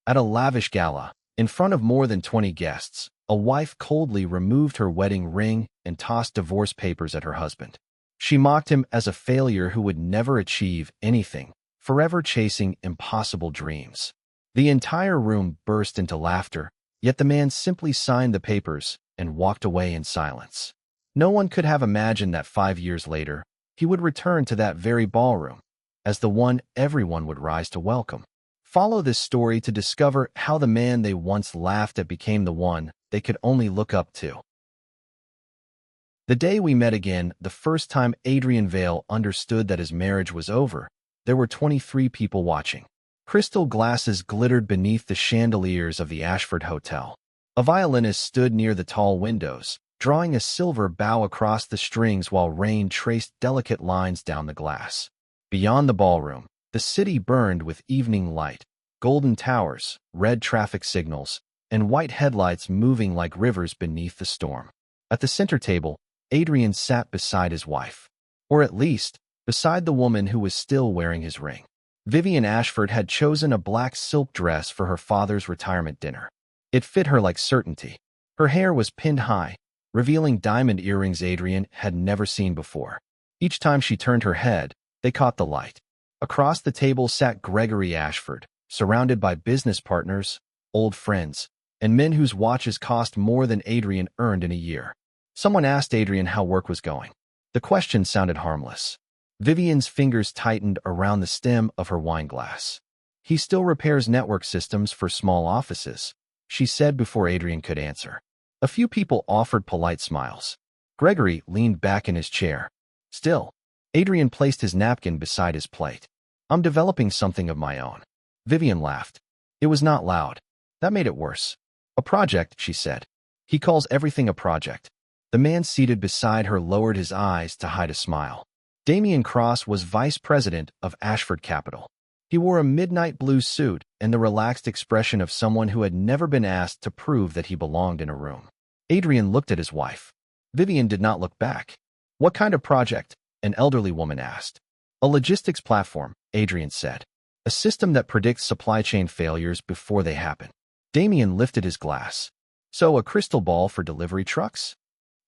At a lavish gala, in front of more than 20 guests, a wife coldly removed her wedding ring and tossed divorce papers at her husband. She mocked him as a failure who would never achieve anything, forever chasing impossible dreams. The entire room burst into laughter, yet the man simply signed the papers and walked away in silence. No one could have imagined that 5 years later, he would return to that very ballroom as the one everyone would rise to welcome. Follow this story to discover how the man they once laughed at became the one they could only look up to. The day we met again, the first time Adrian Vale understood that his marriage was over, there were 23 people watching. Crystal glasses glittered beneath the chandeliers of the Ashford Hotel. A violinist stood near the tall windows, drawing a silver bow across the strings while rain traced delicate lines down the glass. Beyond the ballroom, the city burned with evening light, golden towers, red traffic signals, and white headlights moving like rivers beneath the storm. At the center table, Adrian sat beside his wife, or at least, beside the woman who was still wearing his ring. Vivian Ashford had chosen a black silk dress for her father's retirement dinner. It fit her like certainty. Her hair was pinned high, revealing diamond earrings Adrian had never seen before. Each time she turned her head, they caught the light. Across the table sat Gregory Ashford, surrounded by business partners, old friends, and men whose watches cost more than Adrian earned in a year. Someone asked Adrian how work was going. The question sounded harmless. Vivian's fingers tightened around the stem of her wine glass. He still repairs network systems for small offices, she said before Adrian could answer. A few people offered polite smiles. Gregory leaned back in his chair. Still, Adrian placed his napkin beside his plate. I'm developing something of my own. Vivian laughed. It was not loud. That made it worse. A project, she said. He calls everything a project. The man seated beside her lowered his eyes to hide a smile. Damian Cross was vice president of Ashford Capital. He wore a midnight blue suit and the relaxed expression of someone who had never been asked to prove that he belonged in a room. Adrian looked at his wife. Vivian did not look back. What kind of project? An elderly woman asked. A logistics platform, Adrian said. A system that predicts supply chain failures before they happen. Damian lifted his glass. So a crystal ball for delivery trucks?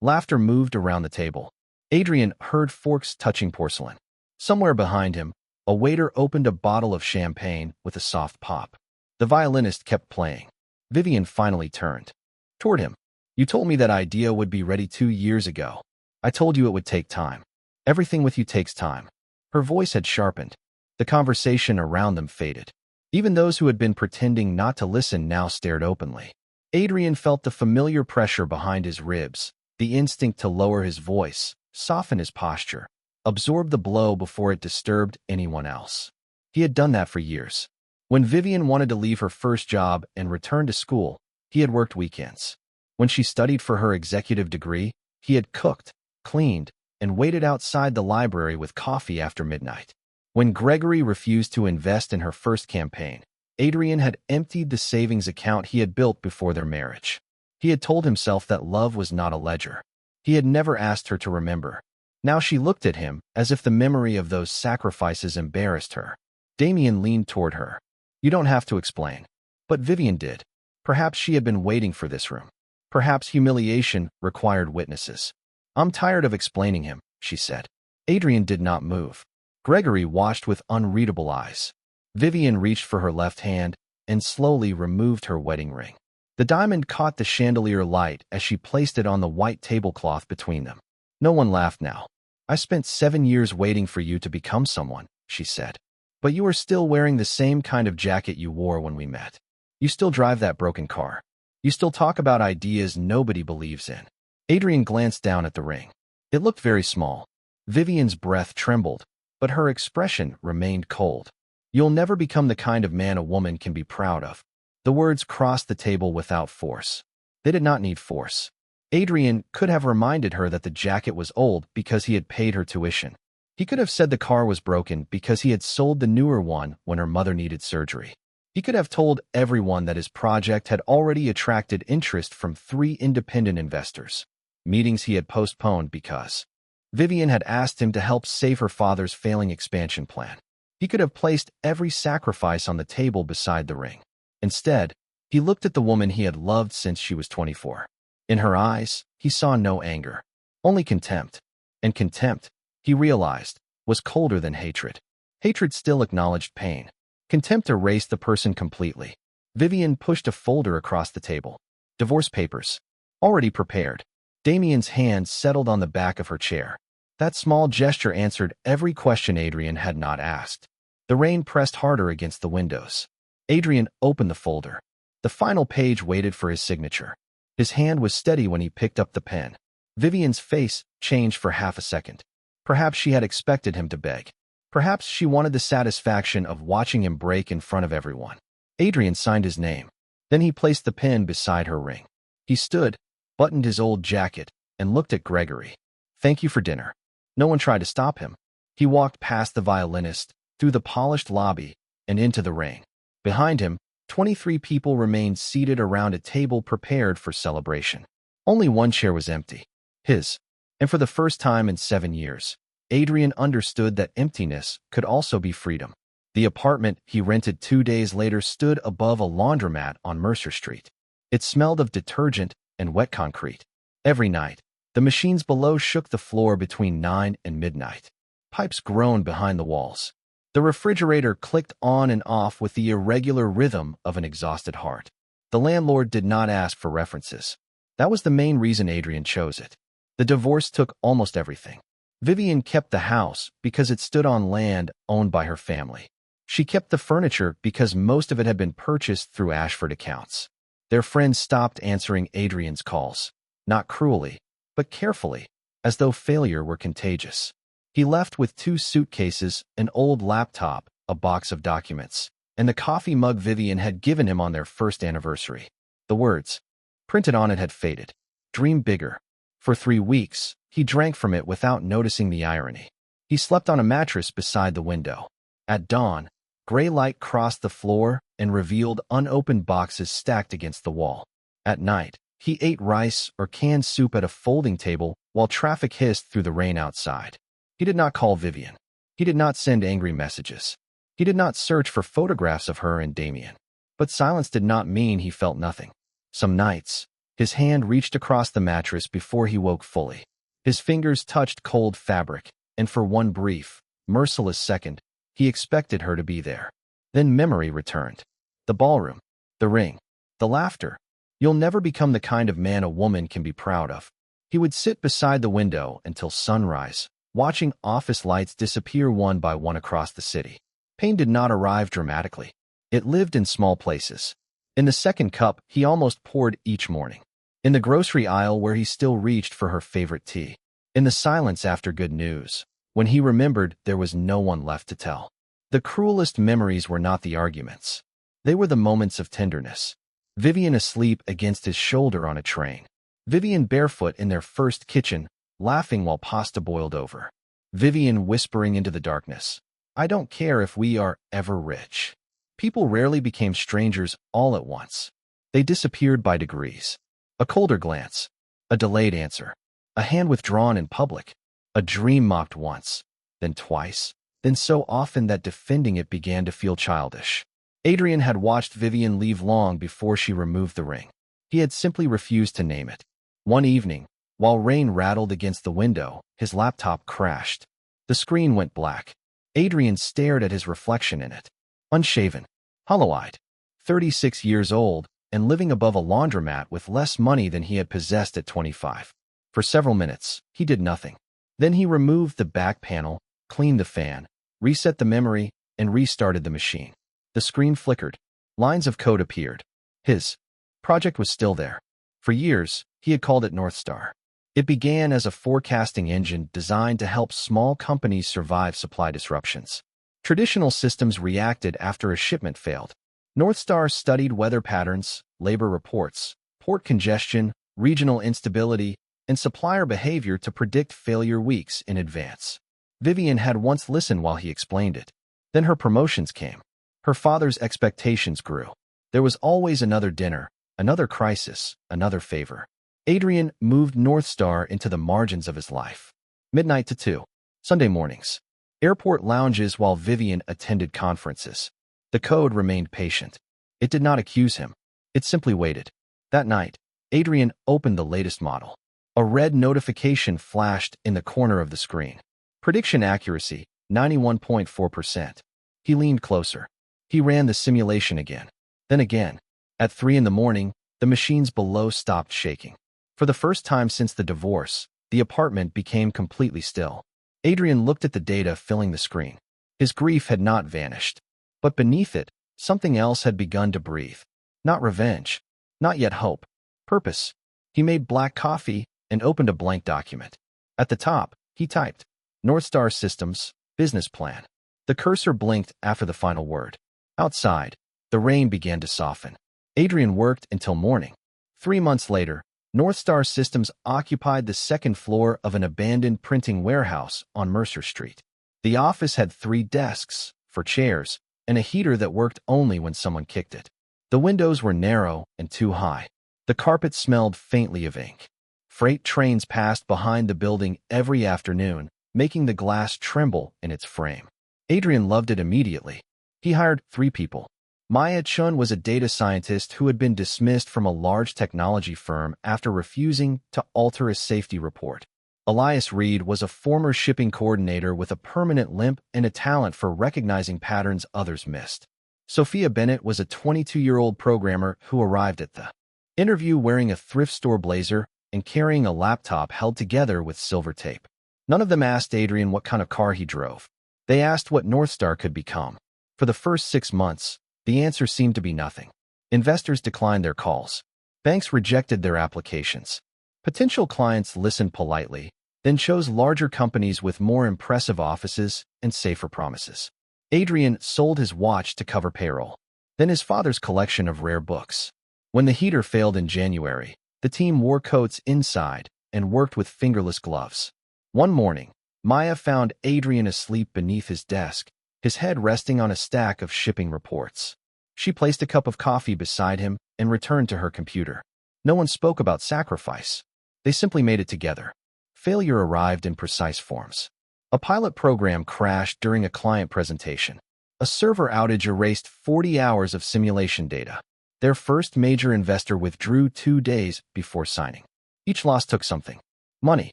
Laughter moved around the table. Adrian heard forks touching porcelain. Somewhere behind him, a waiter opened a bottle of champagne with a soft pop. The violinist kept playing. Vivian finally turned toward him. You told me that idea would be ready 2 years ago. I told you it would take time. Everything with you takes time. Her voice had sharpened. The conversation around them faded. Even those who had been pretending not to listen now stared openly. Adrian felt the familiar pressure behind his ribs, the instinct to lower his voice, soften his posture, absorb the blow before it disturbed anyone else. He had done that for years. When Vivian wanted to leave her first job and return to school, he had worked weekends. When she studied for her executive degree, he had cooked, cleaned, and waited outside the library with coffee after midnight. When Gregory refused to invest in her first campaign, Adrian had emptied the savings account he had built before their marriage. He had told himself that love was not a ledger. He had never asked her to remember. Now she looked at him as if the memory of those sacrifices embarrassed her. Damian leaned toward her. You don't have to explain. But Vivian did. Perhaps she had been waiting for this room. Perhaps humiliation required witnesses. I'm tired of explaining him, she said. Adrian did not move. Gregory watched with unreadable eyes. Vivian reached for her left hand and slowly removed her wedding ring. The diamond caught the chandelier light as she placed it on the white tablecloth between them. No one laughed now. I spent 7 years waiting for you to become someone, she said. But you are still wearing the same kind of jacket you wore when we met. You still drive that broken car. You still talk about ideas nobody believes in. Adrian glanced down at the ring. It looked very small. Vivian's breath trembled, but her expression remained cold. You'll never become the kind of man a woman can be proud of. The words crossed the table without force. They did not need force. Adrian could have reminded her that the jacket was old because he had paid her tuition. He could have said the car was broken because he had sold the newer one when her mother needed surgery. He could have told everyone that his project had already attracted interest from 3 independent investors. Meetings he had postponed because Vivian had asked him to help save her father's failing expansion plan. He could have placed every sacrifice on the table beside the ring. Instead, he looked at the woman he had loved since she was 24. In her eyes, he saw no anger, only contempt. And contempt, he realized, was colder than hatred. Hatred still acknowledged pain. Contempt erased the person completely. Vivian pushed a folder across the table. Divorce papers. Already prepared. Damien's hand settled on the back of her chair. That small gesture answered every question Adrian had not asked. The rain pressed harder against the windows. Adrian opened the folder. The final page waited for his signature. His hand was steady when he picked up the pen. Vivian's face changed for half a second. Perhaps she had expected him to beg. Perhaps she wanted the satisfaction of watching him break in front of everyone. Adrian signed his name. Then he placed the pen beside her ring. He stood, buttoned his old jacket, and looked at Gregory. "Thank you for dinner." No one tried to stop him. He walked past the violinist, through the polished lobby, and into the rain. Behind him, 23 people remained seated around a table prepared for celebration. Only one chair was empty. His. And for the first time in 7 years, Adrian understood that emptiness could also be freedom. The apartment he rented 2 days later stood above a laundromat on Mercer Street. It smelled of detergent and wet concrete. Every night, the machines below shook the floor between 9 and midnight. Pipes groaned behind the walls. The refrigerator clicked on and off with the irregular rhythm of an exhausted heart. The landlord did not ask for references. That was the main reason Adrian chose it. The divorce took almost everything. Vivian kept the house because it stood on land owned by her family. She kept the furniture because most of it had been purchased through Ashford accounts. Their friends stopped answering Adrian's calls, not cruelly, but carefully, as though failure were contagious. He left with 2 suitcases, an old laptop, a box of documents, and the coffee mug Vivian had given him on their first anniversary. The words printed on it had faded. Dream bigger. For 3 weeks, he drank from it without noticing the irony. He slept on a mattress beside the window. At dawn, gray light crossed the floor and revealed unopened boxes stacked against the wall. At night, he ate rice or canned soup at a folding table while traffic hissed through the rain outside. He did not call Vivian. He did not send angry messages. He did not search for photographs of her and Damien. But silence did not mean he felt nothing. Some nights, his hand reached across the mattress before he woke fully. His fingers touched cold fabric, and for one brief, merciless second, he expected her to be there. Then memory returned. The ballroom, the ring, the laughter. You'll never become the kind of man a woman can be proud of. He would sit beside the window until sunrise, watching office lights disappear one by one across the city. Pain did not arrive dramatically. It lived in small places. In the second cup he almost poured each morning. In the grocery aisle where he still reached for her favorite tea. In the silence after good news, when he remembered there was no one left to tell. The cruelest memories were not the arguments. They were the moments of tenderness. Vivian asleep against his shoulder on a train. Vivian barefoot in their first kitchen, laughing while pasta boiled over. Vivian whispering into the darkness, "I don't care if we are ever rich." People rarely became strangers all at once. They disappeared by degrees. A colder glance, a delayed answer, a hand withdrawn in public, a dream mocked once, then twice, then so often that defending it began to feel childish. Adrian had watched Vivian leave long before she removed the ring. He had simply refused to name it. One evening, while rain rattled against the window, his laptop crashed. The screen went black. Adrian stared at his reflection in it. Unshaven, hollow-eyed, 36 years old, and living above a laundromat with less money than he had possessed at 25. For several minutes, he did nothing. Then he removed the back panel, cleaned the fan, reset the memory, and restarted the machine. The screen flickered. Lines of code appeared. His project was still there. For years, he had called it North Star. It began as a forecasting engine designed to help small companies survive supply disruptions. Traditional systems reacted after a shipment failed. North Star studied weather patterns, labor reports, port congestion, regional instability, and supplier behavior to predict failure weeks in advance. Vivian had once listened while he explained it. Then her promotions came. Her father's expectations grew. There was always another dinner, another crisis, another favor. Adrian moved North Star into the margins of his life. Midnight to 2. Sunday mornings. Airport lounges while Vivian attended conferences. The code remained patient. It did not accuse him. It simply waited. That night, Adrian opened the latest model. A red notification flashed in the corner of the screen. Prediction accuracy, 91.4%. He leaned closer. He ran the simulation again. Then again. At 3 in the morning, the machines below stopped shaking. For the first time since the divorce, the apartment became completely still. Adrian looked at the data filling the screen. His grief had not vanished. But beneath it, something else had begun to breathe. Not revenge. Not yet hope. Purpose. He made black coffee and opened a blank document. At the top, he typed, North Star Systems, Business Plan. The cursor blinked after the final word. Outside, the rain began to soften. Adrian worked until morning. 3 months later, North Star Systems occupied the second floor of an abandoned printing warehouse on Mercer Street. The office had 3 desks, 4 chairs, and a heater that worked only when someone kicked it. The windows were narrow and too high. The carpet smelled faintly of ink. Freight trains passed behind the building every afternoon, making the glass tremble in its frame. Adrian loved it immediately. He hired 3 people. Maya Chun was a data scientist who had been dismissed from a large technology firm after refusing to alter a safety report. Elias Reed was a former shipping coordinator with a permanent limp and a talent for recognizing patterns others missed. Sophia Bennett was a 22-year-old programmer who arrived at the interview wearing a thrift store blazer and carrying a laptop held together with silver tape. None of them asked Adrian what kind of car he drove. They asked what North Star could become. For the first 6 months, the answer seemed to be nothing. Investors declined their calls. Banks rejected their applications. Potential clients listened politely, then chose larger companies with more impressive offices and safer promises. Adrian sold his watch to cover payroll, then his father's collection of rare books. When the heater failed in January, the team wore coats inside and worked with fingerless gloves. One morning, Maya found Adrian asleep beneath his desk, his head resting on a stack of shipping reports. She placed a cup of coffee beside him and returned to her computer. No one spoke about sacrifice. They simply made it together. Failure arrived in precise forms. A pilot program crashed during a client presentation. A server outage erased 40 hours of simulation data. Their first major investor withdrew 2 days before signing. Each loss took something. Money,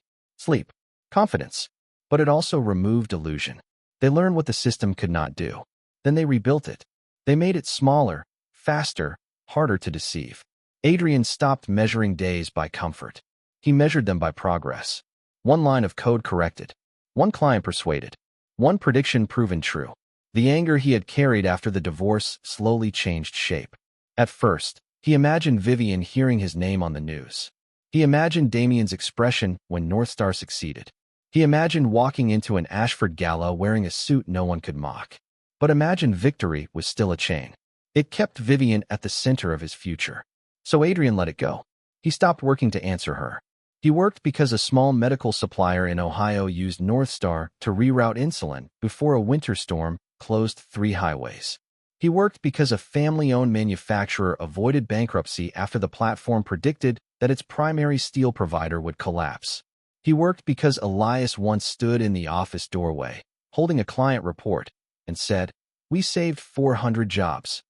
sleep, confidence. But it also removed illusion. They learned what the system could not do. Then they rebuilt it. They made it smaller, faster, harder to deceive. Adrian stopped measuring days by comfort. He measured them by progress. 1 line of code corrected. 1 client persuaded. 1 prediction proven true. The anger he had carried after the divorce slowly changed shape. At first, he imagined Vivian hearing his name on the news. He imagined Damien's expression when North Star succeeded. He imagined walking into an Ashford gala wearing a suit no one could mock. But imagined victory was still a chain. It kept Vivian at the center of his future. So Adrian let it go. He stopped working to answer her. He worked because a small medical supplier in Ohio used North Star to reroute insulin before a winter storm closed 3 highways. He worked because a family-owned manufacturer avoided bankruptcy after the platform predicted that its primary steel provider would collapse. He worked because Elias once stood in the office doorway, holding a client report, and said, "We saved 400 jobs."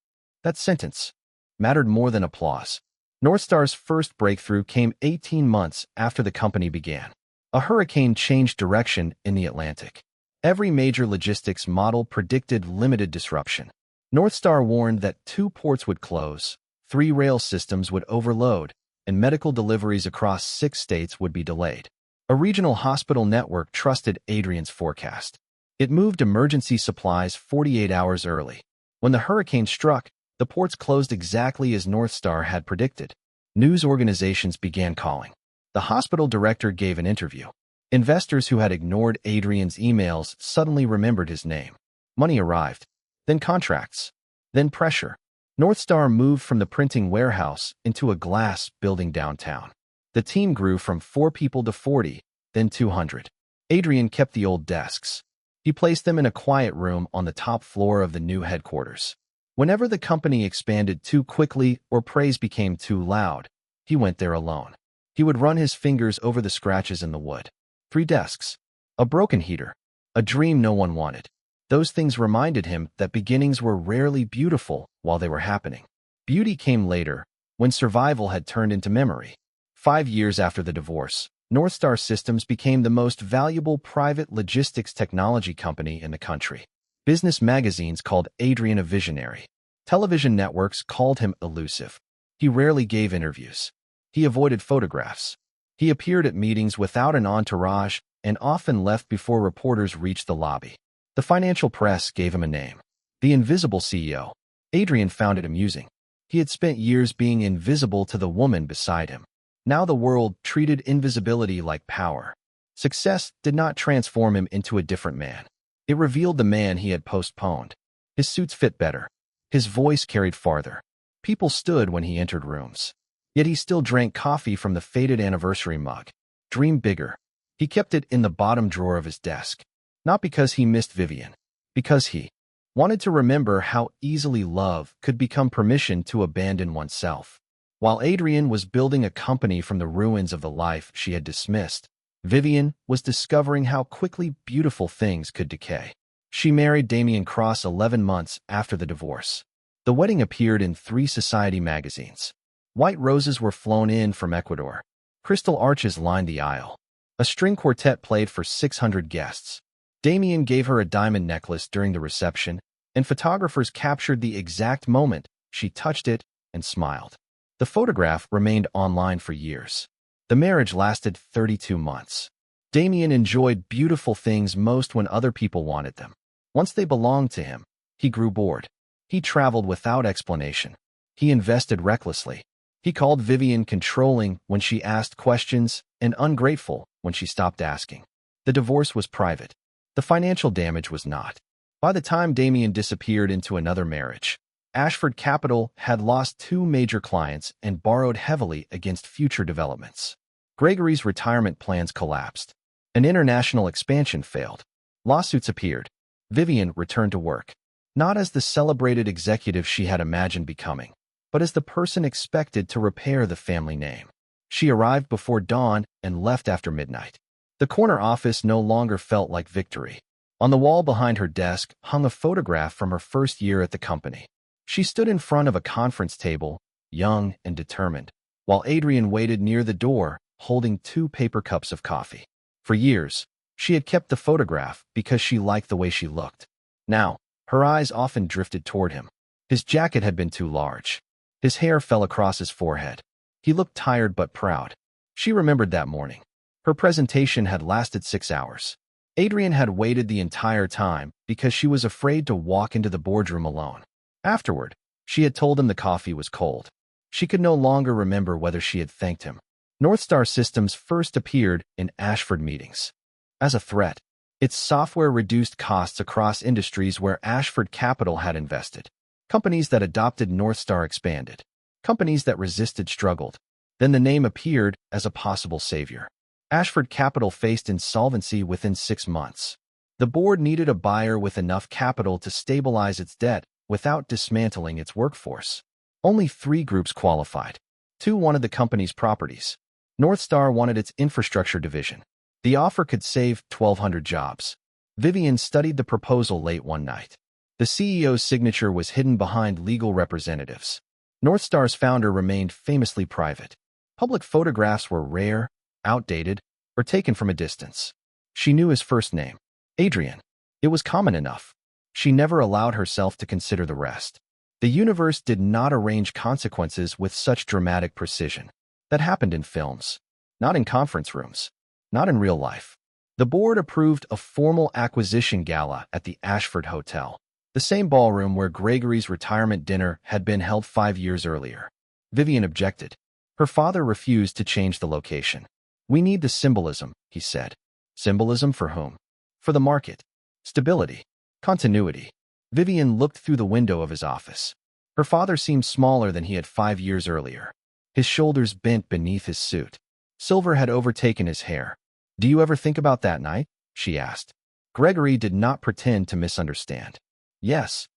That sentence mattered more than applause. North Star's first breakthrough came 18 months after the company began. A hurricane changed direction in the Atlantic. Every major logistics model predicted limited disruption. North Star warned that 2 ports would close, 3 rail systems would overload, and medical deliveries across 6 states would be delayed. A regional hospital network trusted Adrian's forecast. It moved emergency supplies 48 hours early. When the hurricane struck, the ports closed exactly as North Star had predicted. News organizations began calling. The hospital director gave an interview. Investors who had ignored Adrian's emails suddenly remembered his name. Money arrived. Then contracts. Then pressure. North Star moved from the printing warehouse into a glass building downtown. The team grew from 4 people to 40, then 200. Adrian kept the old desks. He placed them in a quiet room on the top floor of the new headquarters. Whenever the company expanded too quickly or praise became too loud, he went there alone. He would run his fingers over the scratches in the wood. 3 desks. A broken heater. A dream no one wanted. Those things reminded him that beginnings were rarely beautiful while they were happening. Beauty came later, when survival had turned into memory. 5 years after the divorce, North Star Systems became the most valuable private logistics technology company in the country. Business magazines called Adrian a visionary. Television networks called him elusive. He rarely gave interviews. He avoided photographs. He appeared at meetings without an entourage and often left before reporters reached the lobby. The financial press gave him a name: the Invisible CEO. Adrian found it amusing. He had spent years being invisible to the woman beside him. Now the world treated invisibility like power. Success did not transform him into a different man. It revealed the man he had postponed. His suits fit better. His voice carried farther. People stood when he entered rooms. Yet he still drank coffee from the faded anniversary mug. Dream bigger. He kept it in the bottom drawer of his desk. Not because he missed Vivian. Because he wanted to remember how easily love could become permission to abandon oneself. While Adrian was building a company from the ruins of the life she had dismissed, Vivian was discovering how quickly beautiful things could decay. She married Damien Cross 11 months after the divorce. The wedding appeared in 3 society magazines. White roses were flown in from Ecuador. Crystal arches lined the aisle. A string quartet played for 600 guests. Damien gave her a diamond necklace during the reception, and photographers captured the exact moment she touched it and smiled. The photograph remained online for years. The marriage lasted 32 months. Damien enjoyed beautiful things most when other people wanted them. Once they belonged to him, he grew bored. He traveled without explanation. He invested recklessly. He called Vivian controlling when she asked questions and ungrateful when she stopped asking. The divorce was private. The financial damage was not. By the time Damien disappeared into another marriage, Ashford Capital had lost 2 major clients and borrowed heavily against future developments. Gregory's retirement plans collapsed. An international expansion failed. Lawsuits appeared. Vivian returned to work, not as the celebrated executive she had imagined becoming, but as the person expected to repair the family name. She arrived before dawn and left after midnight. The corner office no longer felt like victory. On the wall behind her desk hung a photograph from her first year at the company. She stood in front of a conference table, young and determined, while Adrian waited near the door, holding 2 paper cups of coffee. For years, she had kept the photograph because she liked the way she looked. Now, her eyes often drifted toward him. His jacket had been too large. His hair fell across his forehead. He looked tired but proud. She remembered that morning. Her presentation had lasted 6 hours. Adrian had waited the entire time because she was afraid to walk into the boardroom alone. Afterward, she had told him the coffee was cold. She could no longer remember whether she had thanked him. North Star Systems first appeared in Ashford meetings. As a threat, its software reduced costs across industries where Ashford Capital had invested. Companies that adopted North Star expanded. Companies that resisted struggled. Then the name appeared as a possible savior. Ashford Capital faced insolvency within 6 months. The board needed a buyer with enough capital to stabilize its debt without dismantling its workforce. Only 3 groups qualified. 2 wanted the company's properties. North Star wanted its infrastructure division. The offer could save 1,200 jobs. Vivian studied the proposal late one night. The CEO's signature was hidden behind legal representatives. North Star's founder remained famously private. Public photographs were rare, outdated, or taken from a distance. She knew his first name, Adrian. It was common enough. She never allowed herself to consider the rest. The universe did not arrange consequences with such dramatic precision. That happened in films, not in conference rooms, not in real life. The board approved a formal acquisition gala at the Ashford Hotel, the same ballroom where Gregory's retirement dinner had been held 5 years earlier. Vivian objected. Her father refused to change the location. "We need the symbolism," he said. Symbolism for whom? For the market. Stability. Continuity. Vivian looked through the window of his office. Her father seemed smaller than he had 5 years earlier. His shoulders bent beneath his suit. Silver had overtaken his hair. "Do you ever think about that night?" she asked. Gregory did not pretend to misunderstand. "Yes."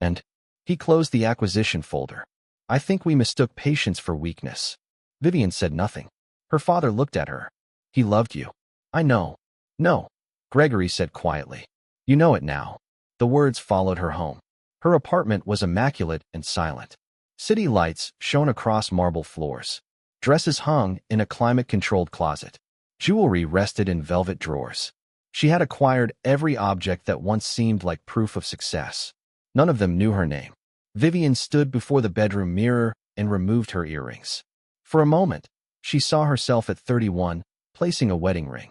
And he closed the acquisition folder. "I think we mistook patience for weakness." Vivian said nothing. Her father looked at her. "He loved you." "I know." "No," Gregory said quietly. "You know it now." The words followed her home. Her apartment was immaculate and silent. City lights shone across marble floors. Dresses hung in a climate-controlled closet. Jewelry rested in velvet drawers. She had acquired every object that once seemed like proof of success. None of them knew her name. Vivian stood before the bedroom mirror and removed her earrings. For a moment, she saw herself at 31, placing a wedding ring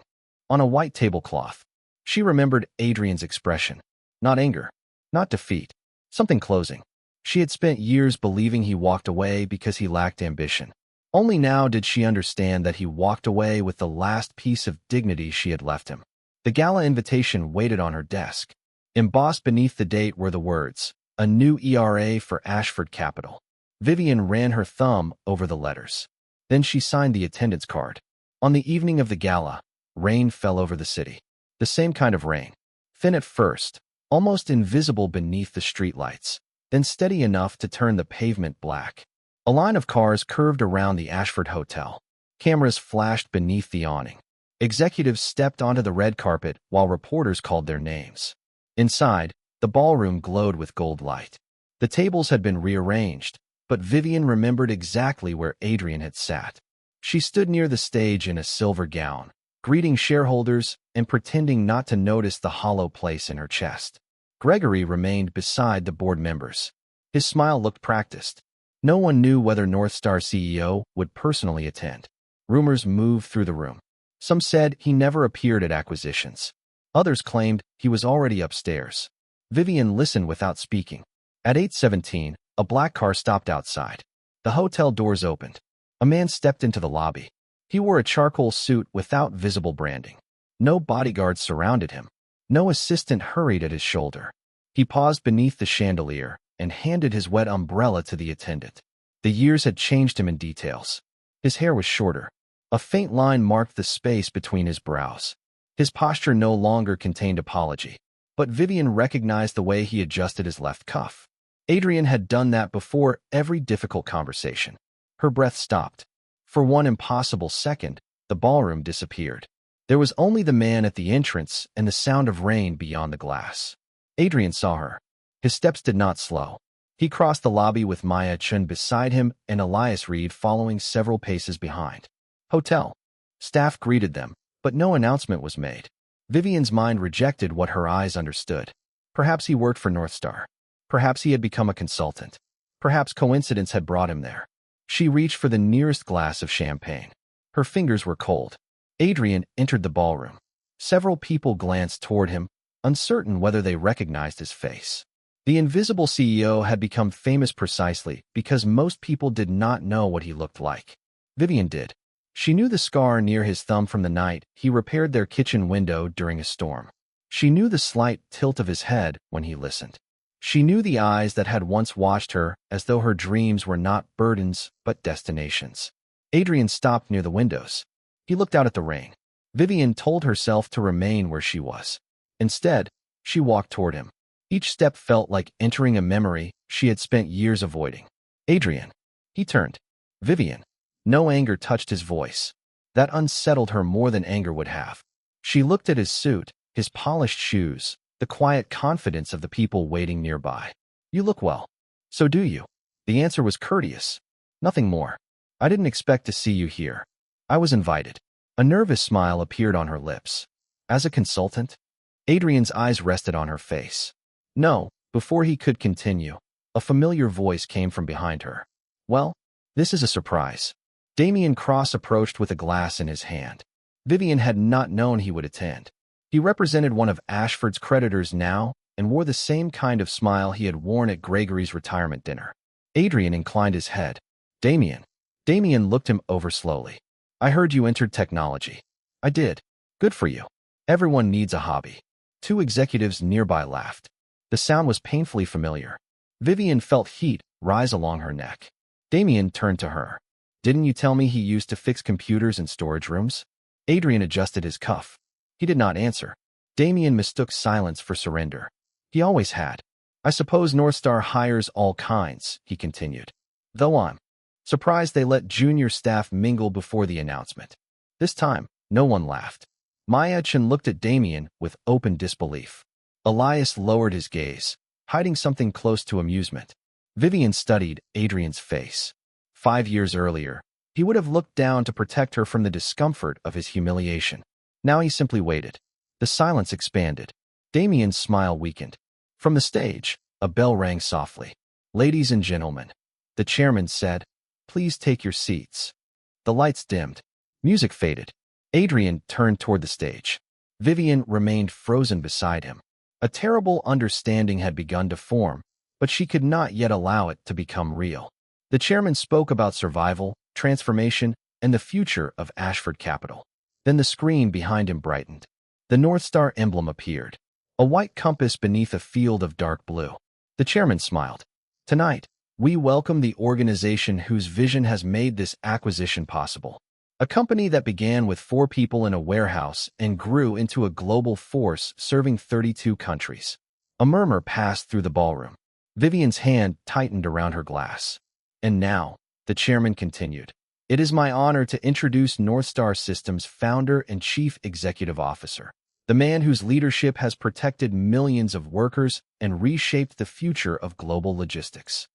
on a white tablecloth. She remembered Adrian's expression. Not anger, not defeat, something closing. She had spent years believing he walked away because he lacked ambition. Only now did she understand that he walked away with the last piece of dignity she had left him. The gala invitation waited on her desk. Embossed beneath the date were the words, "A new ERA for Ashford Capital." Vivian ran her thumb over the letters. Then she signed the attendance card. On the evening of the gala, rain fell over the city. The same kind of rain. Thin at first, almost invisible beneath the streetlights, then steady enough to turn the pavement black. A line of cars curved around the Ashford Hotel. Cameras flashed beneath the awning. Executives stepped onto the red carpet while reporters called their names. Inside, the ballroom glowed with gold light. The tables had been rearranged, but Vivian remembered exactly where Adrian had sat. She stood near the stage in a silver gown, greeting shareholders and pretending not to notice the hollow place in her chest. Gregory remained beside the board members. His smile looked practiced. No one knew whether Northstar CEO would personally attend. Rumors moved through the room. Some said he never appeared at acquisitions. Others claimed he was already upstairs. Vivian listened without speaking. At 8:17, a black car stopped outside. The hotel doors opened. A man stepped into the lobby. He wore a charcoal suit without visible branding. No bodyguards surrounded him. No assistant hurried at his shoulder. He paused beneath the chandelier and handed his wet umbrella to the attendant. The years had changed him in details. His hair was shorter. A faint line marked the space between his brows. His posture no longer contained apology, but Vivian recognized the way he adjusted his left cuff. Adrian had done that before every difficult conversation. Her breath stopped. For one impossible second, the ballroom disappeared. There was only the man at the entrance and the sound of rain beyond the glass. Adrian saw her. His steps did not slow. He crossed the lobby with Maya Chun beside him and Elias Reed following several paces behind. Hotel. Staff greeted them, but no announcement was made. Vivian's mind rejected what her eyes understood. Perhaps he worked for Northstar. Perhaps he had become a consultant. Perhaps coincidence had brought him there. She reached for the nearest glass of champagne. Her fingers were cold. Adrian entered the ballroom. Several people glanced toward him, uncertain whether they recognized his face. The invisible CEO had become famous precisely because most people did not know what he looked like. Vivian did. She knew the scar near his thumb from the night he repaired their kitchen window during a storm. She knew the slight tilt of his head when he listened. She knew the eyes that had once watched her as though her dreams were not burdens but destinations. Adrian stopped near the windows. He looked out at the rain. Vivian told herself to remain where she was. Instead, she walked toward him. Each step felt like entering a memory she had spent years avoiding. Adrian. He turned. Vivian. No anger touched his voice. That unsettled her more than anger would have. She looked at his suit, his polished shoes, the quiet confidence of the people waiting nearby. You look well. So do you. The answer was courteous. Nothing more. I didn't expect to see you here. I was invited. A nervous smile appeared on her lips. As a consultant? Adrian's eyes rested on her face. No, before he could continue, a familiar voice came from behind her. Well, this is a surprise. Damien Cross approached with a glass in his hand. Vivian had not known he would attend. He represented one of Ashford's creditors now and wore the same kind of smile he had worn at Gregory's retirement dinner. Adrian inclined his head. Damien. Damien looked him over slowly. I heard you entered technology. I did. Good for you. Everyone needs a hobby. Two executives nearby laughed. The sound was painfully familiar. Vivian felt heat rise along her neck. Damien turned to her. Didn't you tell me he used to fix computers in storage rooms? Adrian adjusted his cuff. He did not answer. Damien mistook silence for surrender. He always had. I suppose Northstar hires all kinds, he continued. Though I'm surprised they let junior staff mingle before the announcement. This time, no one laughed. Maya Chen looked at Damien with open disbelief. Elias lowered his gaze, hiding something close to amusement. Vivian studied Adrian's face. 5 years earlier, he would have looked down to protect her from the discomfort of his humiliation. Now he simply waited. The silence expanded. Damien's smile weakened. From the stage, a bell rang softly. "Ladies and gentlemen," the chairman said, "please take your seats." The lights dimmed. Music faded. Adrian turned toward the stage. Vivian remained frozen beside him. A terrible understanding had begun to form, but she could not yet allow it to become real. The chairman spoke about survival, transformation, and the future of Ashford Capital. Then the screen behind him brightened. The North Star emblem appeared, a white compass beneath a field of dark blue. The chairman smiled. "Tonight, we welcome the organization whose vision has made this acquisition possible. A company that began with 4 people in a warehouse and grew into a global force serving 32 countries." A murmur passed through the ballroom. Vivian's hand tightened around her glass. "And now," the chairman continued, "it is my honor to introduce North Star Systems' founder and chief executive officer, the man whose leadership has protected millions of workers and reshaped the future of global logistics."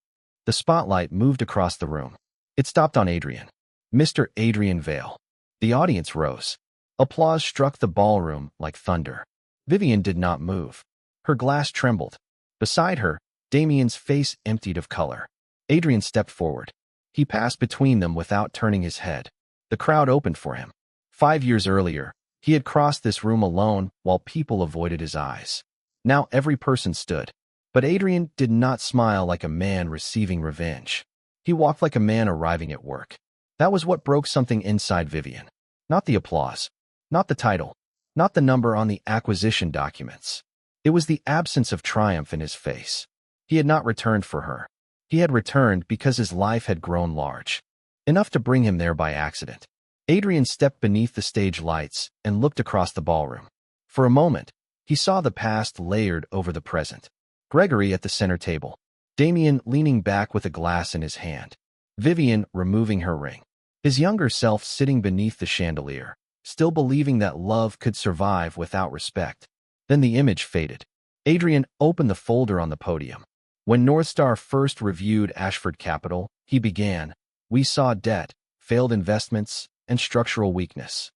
The spotlight moved across the room. It stopped on Adrian. Mr. Adrian Vale. The audience rose. Applause struck the ballroom like thunder. Vivian did not move. Her glass trembled. Beside her, Damien's face emptied of color. Adrian stepped forward. He passed between them without turning his head. The crowd opened for him. 5 years earlier, he had crossed this room alone while people avoided his eyes. Now every person stood. But Adrian did not smile like a man receiving revenge. He walked like a man arriving at work. That was what broke something inside Vivian. Not the applause. Not the title. Not the number on the acquisition documents. It was the absence of triumph in his face. He had not returned for her. He had returned because his life had grown large. Enough to bring him there by accident. Adrian stepped beneath the stage lights and looked across the ballroom. For a moment, he saw the past layered over the present. Gregory at the center table. Damien leaning back with a glass in his hand. Vivian removing her ring. His younger self sitting beneath the chandelier, still believing that love could survive without respect. Then the image faded. Adrian opened the folder on the podium. When North Star first reviewed Ashford Capital, he began, "We saw debt, failed investments, and structural weakness."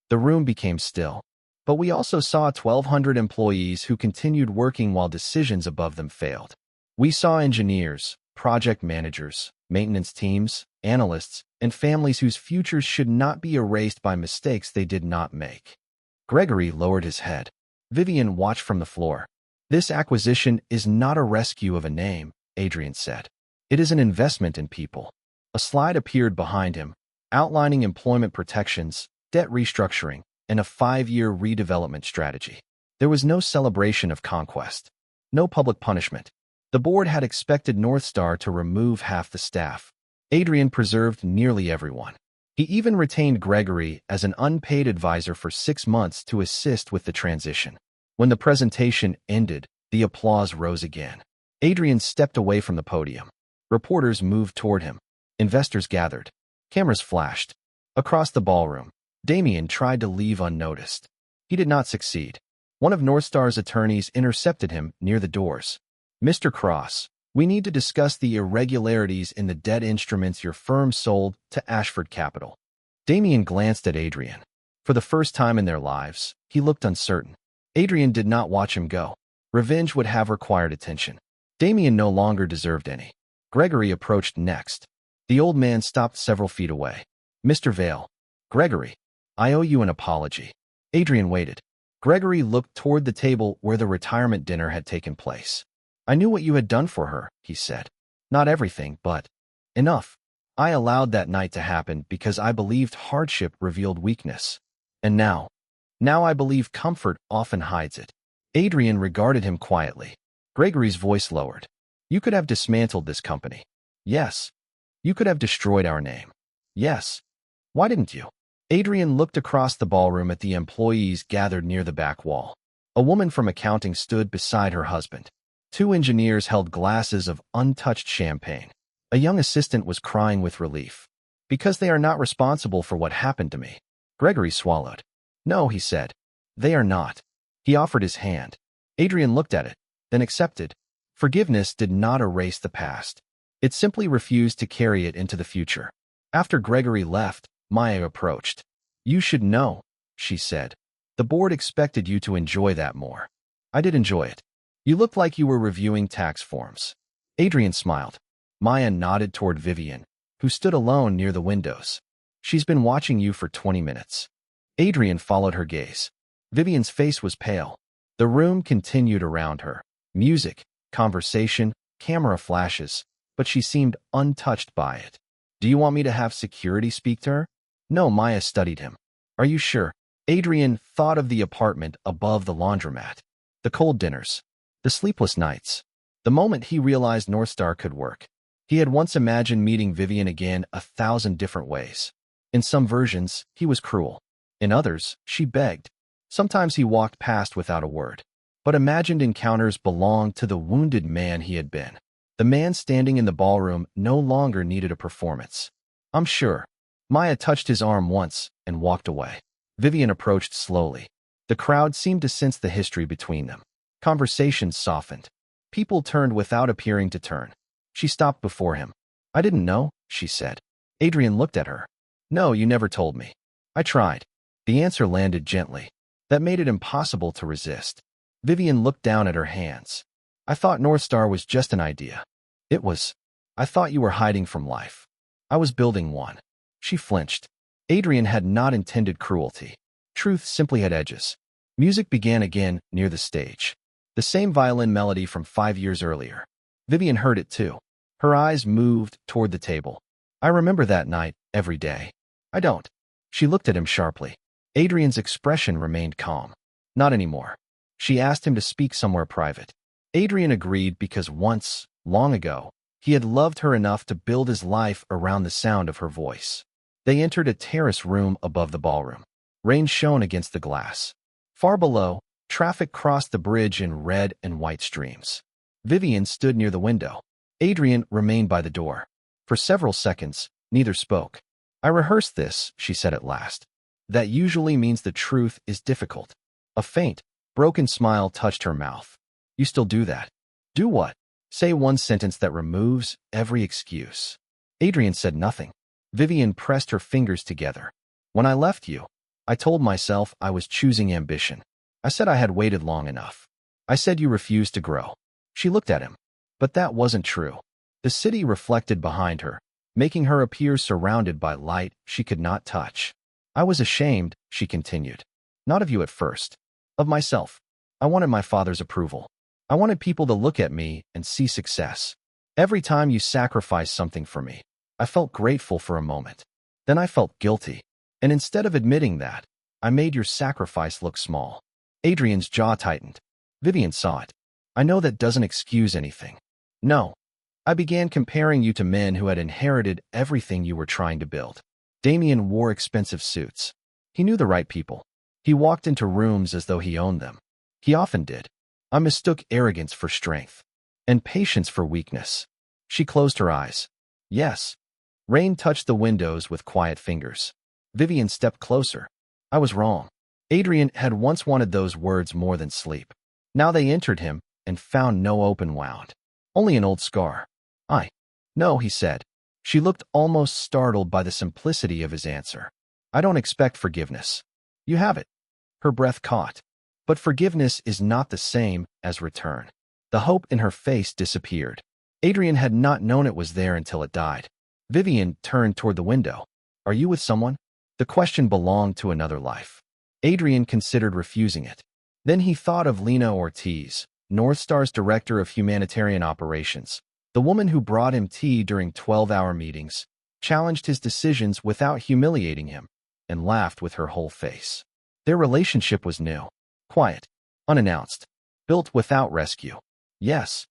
The room became still. But we also saw 1,200 employees who continued working while decisions above them failed. We saw engineers, project managers, maintenance teams, analysts, and families whose futures should not be erased by mistakes they did not make. Gregory lowered his head. Vivian watched from the floor. "This acquisition is not a rescue of a name," Adrian said. "It is an investment in people." A slide appeared behind him, outlining employment protections, debt restructuring, and a 5-year redevelopment strategy. There was no celebration of conquest. No public punishment. The board had expected North Star to remove half the staff. Adrian preserved nearly everyone. He even retained Gregory as an unpaid advisor for 6 months to assist with the transition. When the presentation ended, the applause rose again. Adrian stepped away from the podium. Reporters moved toward him. Investors gathered. Cameras flashed. Across the ballroom, Damien tried to leave unnoticed. He did not succeed. One of North Star's attorneys intercepted him near the doors. "Mr. Cross, we need to discuss the irregularities in the debt instruments your firm sold to Ashford Capital." Damien glanced at Adrian. For the first time in their lives, he looked uncertain. Adrian did not watch him go. Revenge would have required attention. Damien no longer deserved any. Gregory approached next. The old man stopped several feet away. "Mr. Vale." "Gregory, I owe you an apology." Adrian waited. Gregory looked toward the table where the retirement dinner had taken place. "I knew what you had done for her," he said. "Not everything, but enough. I allowed that night to happen because I believed hardship revealed weakness. And now I believe comfort often hides it." Adrian regarded him quietly. Gregory's voice lowered. "You could have dismantled this company. Yes. You could have destroyed our name. Yes. Why didn't you?" Adrian looked across the ballroom at the employees gathered near the back wall. A woman from accounting stood beside her husband. 2 engineers held glasses of untouched champagne. A young assistant was crying with relief. "Because they are not responsible for what happened to me." Gregory swallowed. "No," he said. "They are not." He offered his hand. Adrian looked at it, then accepted. Forgiveness did not erase the past. It simply refused to carry it into the future. After Gregory left, Maya approached. "You should know," she said. "The board expected you to enjoy that more." "I did enjoy it. You looked like you were reviewing tax forms." Adrian smiled. Maya nodded toward Vivian, who stood alone near the windows. "She's been watching you for 20 minutes. Adrian followed her gaze. Vivian's face was pale. The room continued around her. Music, conversation, camera flashes, but she seemed untouched by it. "Do you want me to have security speak to her?" "No," Maya studied him. "Are you sure?" Adrian thought of the apartment above the laundromat, the cold dinners, the sleepless nights. The moment he realized Northstar could work, he had once imagined meeting Vivian again 1,000 different ways. In some versions, he was cruel. In others, she begged. Sometimes he walked past without a word. But imagined encounters belonged to the wounded man he had been. The man standing in the ballroom no longer needed a performance. "I'm sure." Maya touched his arm once and walked away. Vivian approached slowly. The crowd seemed to sense the history between them. Conversations softened. People turned without appearing to turn. She stopped before him. "I didn't know," she said. Adrian looked at her. "No, you never told me." "I tried." The answer landed gently. That made it impossible to resist. Vivian looked down at her hands. "I thought Northstar was just an idea." "It was. I thought you were hiding from life. I was building one." She flinched. Adrian had not intended cruelty. Truth simply had edges. Music began again near the stage. The same violin melody from 5 years earlier. Vivian heard it too. Her eyes moved toward the table. "I remember that night every day." "I don't." She looked at him sharply. Adrian's expression remained calm. "Not anymore." She asked him to speak somewhere private. Adrian agreed because once, long ago, he had loved her enough to build his life around the sound of her voice. They entered a terrace room above the ballroom. Rain shone against the glass. Far below, traffic crossed the bridge in red and white streams. Vivian stood near the window. Adrian remained by the door. For several seconds, neither spoke. "I rehearsed this," she said at last. "That usually means the truth is difficult." A faint, broken smile touched her mouth. "You still do that?" "Do what?" "Say one sentence that removes every excuse." Adrian said nothing. Vivian pressed her fingers together. "When I left you, I told myself I was choosing ambition. I said I had waited long enough. I said you refused to grow." She looked at him. But that wasn't true. The city reflected behind her, making her appear surrounded by light she could not touch. "I was ashamed," she continued. "Not of you at first. Of myself. I wanted my father's approval. I wanted people to look at me and see success. Every time you sacrificed something for me, I felt grateful for a moment. Then I felt guilty. And instead of admitting that, I made your sacrifice look small." Adrian's jaw tightened. Vivian saw it. "I know that doesn't excuse anything." "No. I began comparing you to men who had inherited everything you were trying to build." Damien wore expensive suits. He knew the right people. He walked into rooms as though he owned them. He often did. I mistook arrogance for strength, and patience for weakness. She closed her eyes. "Yes." Rain touched the windows with quiet fingers. Vivian stepped closer. "I was wrong." Adrian had once wanted those words more than sleep. Now they entered him and found no open wound. Only an old scar. No," he said. She looked almost startled by the simplicity of his answer. "I don't expect forgiveness." "You have it." Her breath caught. But forgiveness is not the same as return. The hope in her face disappeared. Adrian had not known it was there until it died. Vivian turned toward the window. "Are you with someone?" The question belonged to another life. Adrian considered refusing it. Then he thought of Lena Ortiz, Northstar's director of humanitarian operations, the woman who brought him tea during 12-hour meetings, challenged his decisions without humiliating him, and laughed with her whole face. Their relationship was new, quiet, unannounced, built without rescue. "Yes."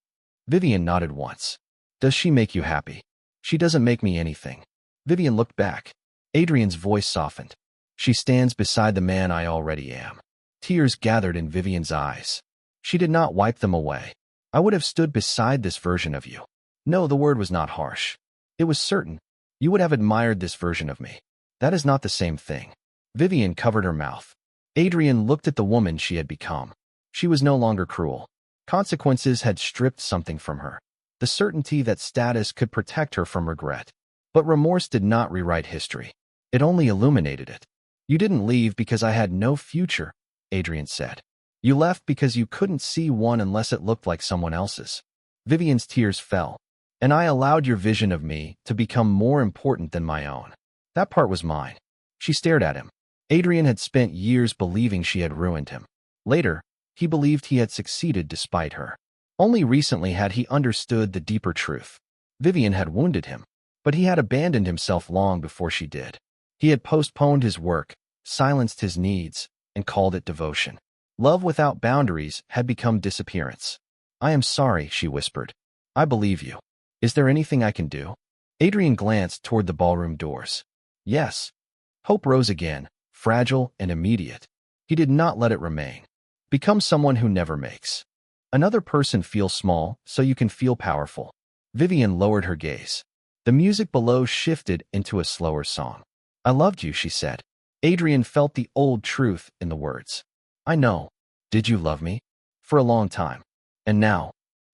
Vivian nodded once. "Does she make you happy?" "She doesn't make me anything." Vivian looked back. Adrian's voice softened. "She stands beside the man I already am." Tears gathered in Vivian's eyes. She did not wipe them away. "I would have stood beside this version of you." No, the word was not harsh. It was certain. "You would have admired this version of me." "That is not the same thing." Vivian covered her mouth. Adrian looked at the woman she had become. She was no longer cruel. Consequences had stripped something from her. the certainty that status could protect her from regret. But remorse did not rewrite history. It only illuminated it. "You didn't leave because I had no future," Adrian said. "You left because you couldn't see one unless it looked like someone else's." Vivian's tears fell. "And I allowed your vision of me to become more important than my own. That part was mine." She stared at him. Adrian had spent years believing she had ruined him. Later, he believed he had succeeded despite her. Only recently had he understood the deeper truth. Vivian had wounded him, but he had abandoned himself long before she did. He had postponed his work, silenced his needs, and called it devotion. Love without boundaries had become disappearance. "I am sorry," she whispered. "I believe you. Is there anything I can do?" Adrian glanced toward the ballroom doors. Yes. Hope rose again, fragile and immediate. He did not let it remain. Become someone who never makes another person feel small so you can feel powerful. Vivian lowered her gaze. The music below shifted into a slower song. "I loved you," she said. Adrian felt the old truth in the words. "I know. Did you love me?" "For a long time. And now?"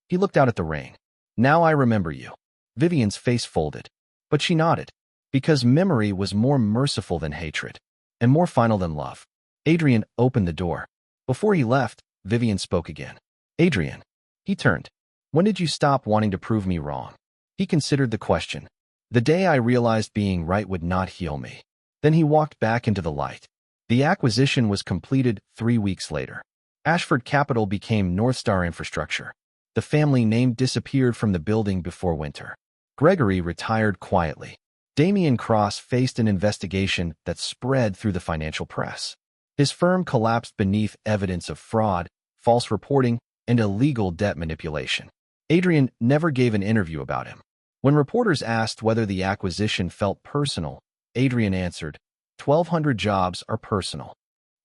He looked out at the rain. "Now I remember you." Vivian's face folded, but she nodded, because memory was more merciful than hatred, and more final than love. Adrian opened the door. Before he left, Vivian spoke again. "Adrian." He turned. "When did you stop wanting to prove me wrong?" He considered the question. "The day I realized being right would not heal me." Then he walked back into the light. The acquisition was completed 3 weeks later. Ashford Capital became Northstar Infrastructure. The family name disappeared from the building before winter. Gregory retired quietly. Damian Cross faced an investigation that spread through the financial press. His firm collapsed beneath evidence of fraud, false reporting, and illegal debt manipulation. Adrian never gave an interview about him. When reporters asked whether the acquisition felt personal, Adrian answered, 1,200 jobs are personal.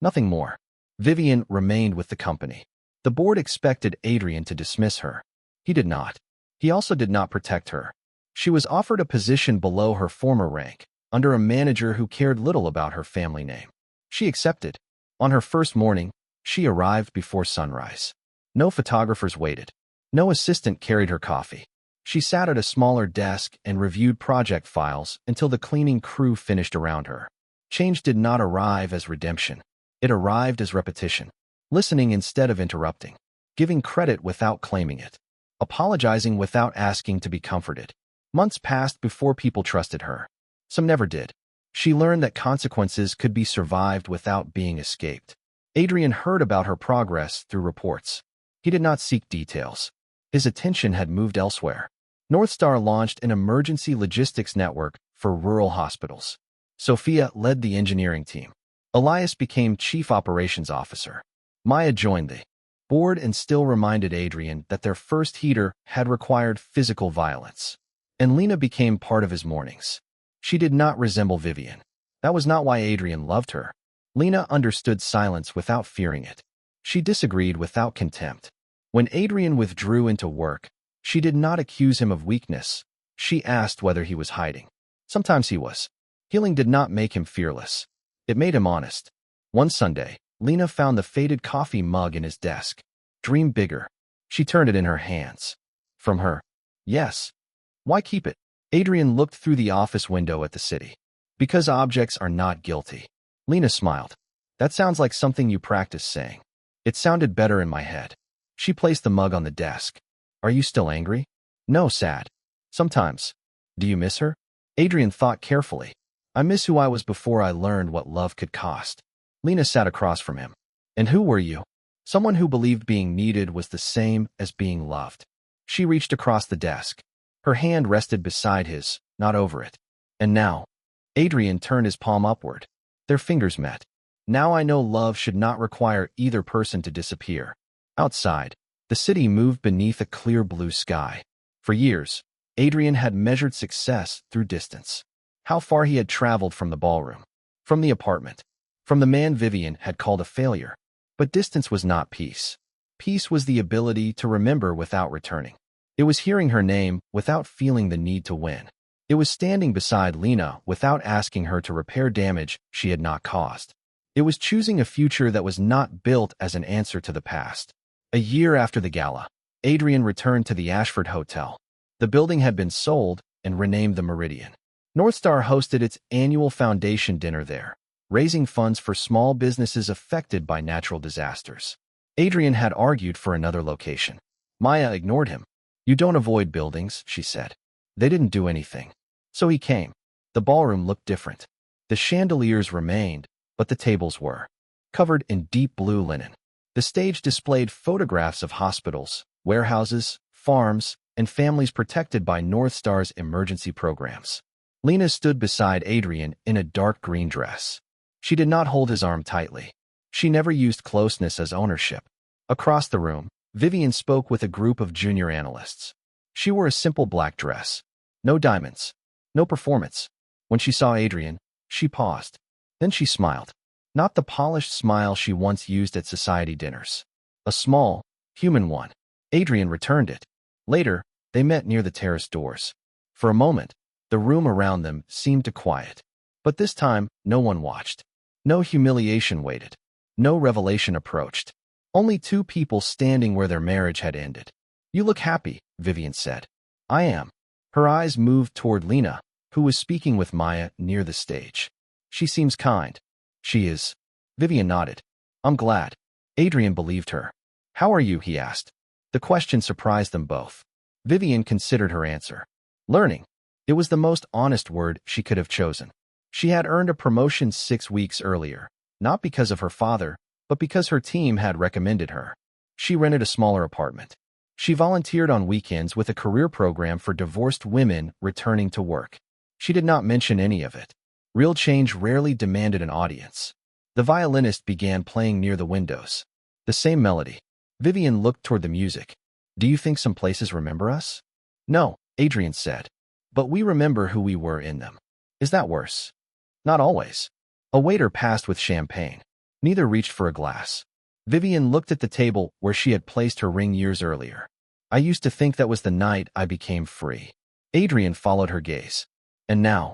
Nothing more. Vivian remained with the company. The board expected Adrian to dismiss her. He did not. He also did not protect her. She was offered a position below her former rank, under a manager who cared little about her family name. She accepted. On her first morning, she arrived before sunrise. No photographers waited. No assistant carried her coffee. She sat at a smaller desk and reviewed project files until the cleaning crew finished around her. Change did not arrive as redemption. It arrived as repetition. Listening instead of interrupting. Giving credit without claiming it. Apologizing without asking to be comforted. Months passed before people trusted her. Some never did. She learned that consequences could be survived without being escaped. Adrian heard about her progress through reports. He did not seek details. His attention had moved elsewhere. Northstar launched an emergency logistics network for rural hospitals. Sophia led the engineering team. Elias became chief operations officer. Maya joined the board and still reminded Adrian that their first heater had required physical violence. And Lena became part of his mornings. She did not resemble Vivian. That was not why Adrian loved her. Lena understood silence without fearing it. She disagreed without contempt. When Adrian withdrew into work, she did not accuse him of weakness. She asked whether he was hiding. Sometimes he was. Healing did not make him fearless. It made him honest. One Sunday, Lena found the faded coffee mug in his desk. Dream bigger. She turned it in her hands. From her. Yes. Why keep it? Adrian looked through the office window at the city. Because objects are not guilty. Lena smiled. That sounds like something you practice saying. It sounded better in my head. She placed the mug on the desk. Are you still angry? No, sad. Sometimes. Do you miss her? Adrian thought carefully. I miss who I was before I learned what love could cost. Lena sat across from him. And who were you? Someone who believed being needed was the same as being loved. She reached across the desk. Her hand rested beside his, not over it. And now, Adrian turned his palm upward. Their fingers met. Now I know love should not require either person to disappear. Outside, the city moved beneath a clear blue sky. For years, Adrian had measured success through distance. How far he had traveled from the ballroom, from the apartment, from the man Vivian had called a failure. But distance was not peace. Peace was the ability to remember without returning. It was hearing her name without feeling the need to win. It was standing beside Lena without asking her to repair damage she had not caused. It was choosing a future that was not built as an answer to the past. A year after the gala, Adrian returned to the Ashford Hotel. The building had been sold and renamed the Meridian. Northstar hosted its annual foundation dinner there, raising funds for small businesses affected by natural disasters. Adrian had argued for another location. Maya ignored him. "You don't avoid buildings," she said. "They didn't do anything." So he came. The ballroom looked different. The chandeliers remained, but the tables were covered in deep blue linen. The stage displayed photographs of hospitals, warehouses, farms, and families protected by Northstar's emergency programs. Lena stood beside Adrian in a dark green dress. She did not hold his arm tightly. She never used closeness as ownership. Across the room, Vivian spoke with a group of junior analysts. She wore a simple black dress. No diamonds. No performance. When she saw Adrian, she paused. Then she smiled. Not the polished smile she once used at society dinners. A small, human one. Adrian returned it. Later, they met near the terrace doors. For a moment, the room around them seemed to quiet. But this time, no one watched. No humiliation waited. No revelation approached. Only two people standing where their marriage had ended. "You look happy," Vivian said. "I am." Her eyes moved toward Lena, who was speaking with Maya near the stage. "She seems kind." "She is." Vivian nodded. "I'm glad." Adrian believed her. "How are you?" he asked. The question surprised them both. Vivian considered her answer. "Learning." It was the most honest word she could have chosen. She had earned a promotion 6 weeks earlier, not because of her father, but because her team had recommended her. She rented a smaller apartment. She volunteered on weekends with a career program for divorced women returning to work. She did not mention any of it. Real change rarely demanded an audience. The violinist began playing near the windows. The same melody. Vivian looked toward the music. "Do you think some places remember us?" "No," Adrian said. "But we remember who we were in them." "Is that worse?" "Not always." A waiter passed with champagne. Neither reached for a glass. Vivian looked at the table where she had placed her ring years earlier. "I used to think that was the night I became free." Adrian followed her gaze. "And now?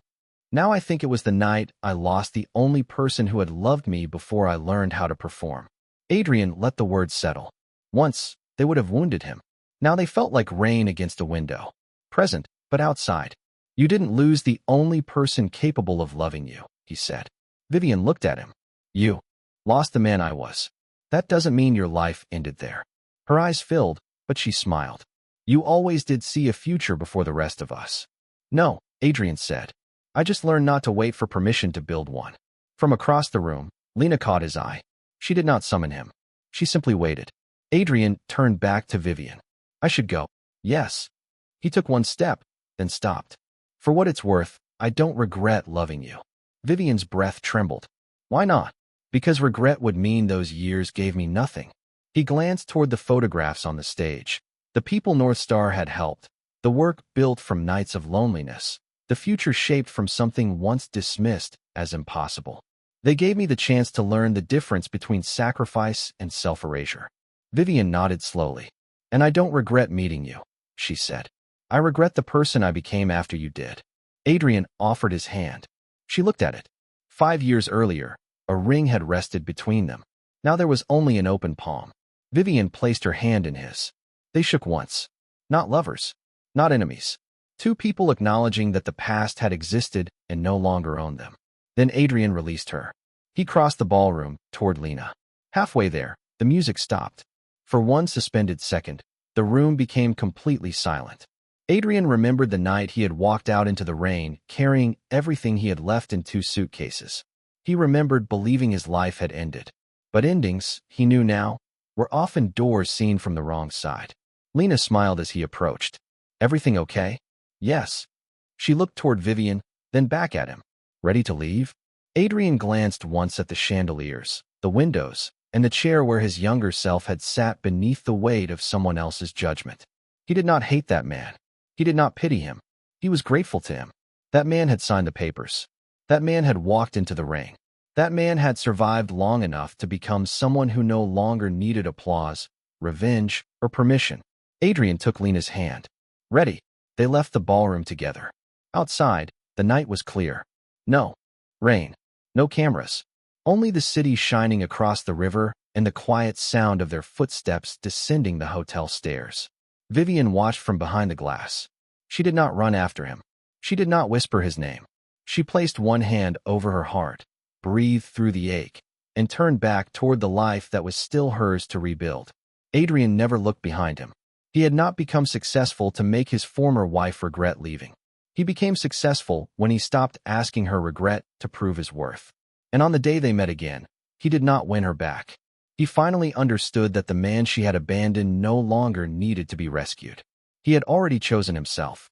Now I think it was the night I lost the only person who had loved me before I learned how to perform." Adrian let the words settle. Once, they would have wounded him. Now they felt like rain against a window. Present, but outside. "You didn't lose the only person capable of loving you," he said. Vivian looked at him. "You lost the man I was. That doesn't mean your life ended there." Her eyes filled, but she smiled. "You always did see a future before the rest of us." "No," Adrian said. "I just learned not to wait for permission to build one." From across the room, Lena caught his eye. She did not summon him. She simply waited. Adrian turned back to Vivian. "I should go." "Yes." He took one step, then stopped. "For what it's worth, I don't regret loving you." Vivian's breath trembled. "Why not?" "Because regret would mean those years gave me nothing." He glanced toward the photographs on the stage. The people Northstar had helped. The work built from nights of loneliness. The future shaped from something once dismissed as impossible. They gave me the chance to learn the difference between sacrifice and self-erasure. Vivian nodded slowly. "And I don't regret meeting you," she said. "I regret the person I became after you did." Adrian offered his hand. She looked at it. 5 years earlier, a ring had rested between them. Now there was only an open palm. Vivian placed her hand in his. They shook once. Not lovers. Not enemies. Two people acknowledging that the past had existed and no longer owned them. Then Adrian released her. He crossed the ballroom toward Lena. Halfway there, the music stopped. For one suspended second, the room became completely silent. Adrian remembered the night he had walked out into the rain, carrying everything he had left in 2 suitcases. He remembered believing his life had ended. But endings, he knew now, were often doors seen from the wrong side. Lena smiled as he approached. "Everything okay?" "Yes." She looked toward Vivian, then back at him. "Ready to leave?" Adrian glanced once at the chandeliers, the windows, and the chair where his younger self had sat beneath the weight of someone else's judgment. He did not hate that man. He did not pity him. He was grateful to him. That man had signed the papers. That man had walked into the ring. That man had survived long enough to become someone who no longer needed applause, revenge, or permission. Adrian took Lena's hand. Ready, they left the ballroom together. Outside, the night was clear. No rain. No cameras. Only the city shining across the river and the quiet sound of their footsteps descending the hotel stairs. Vivian watched from behind the glass. She did not run after him. She did not whisper his name. She placed one hand over her heart, breathed through the ache, and turned back toward the life that was still hers to rebuild. Adrian never looked behind him. He had not become successful to make his former wife regret leaving. He became successful when he stopped asking her regret to prove his worth. And on the day they met again, he did not win her back. He finally understood that the man she had abandoned no longer needed to be rescued. He had already chosen himself.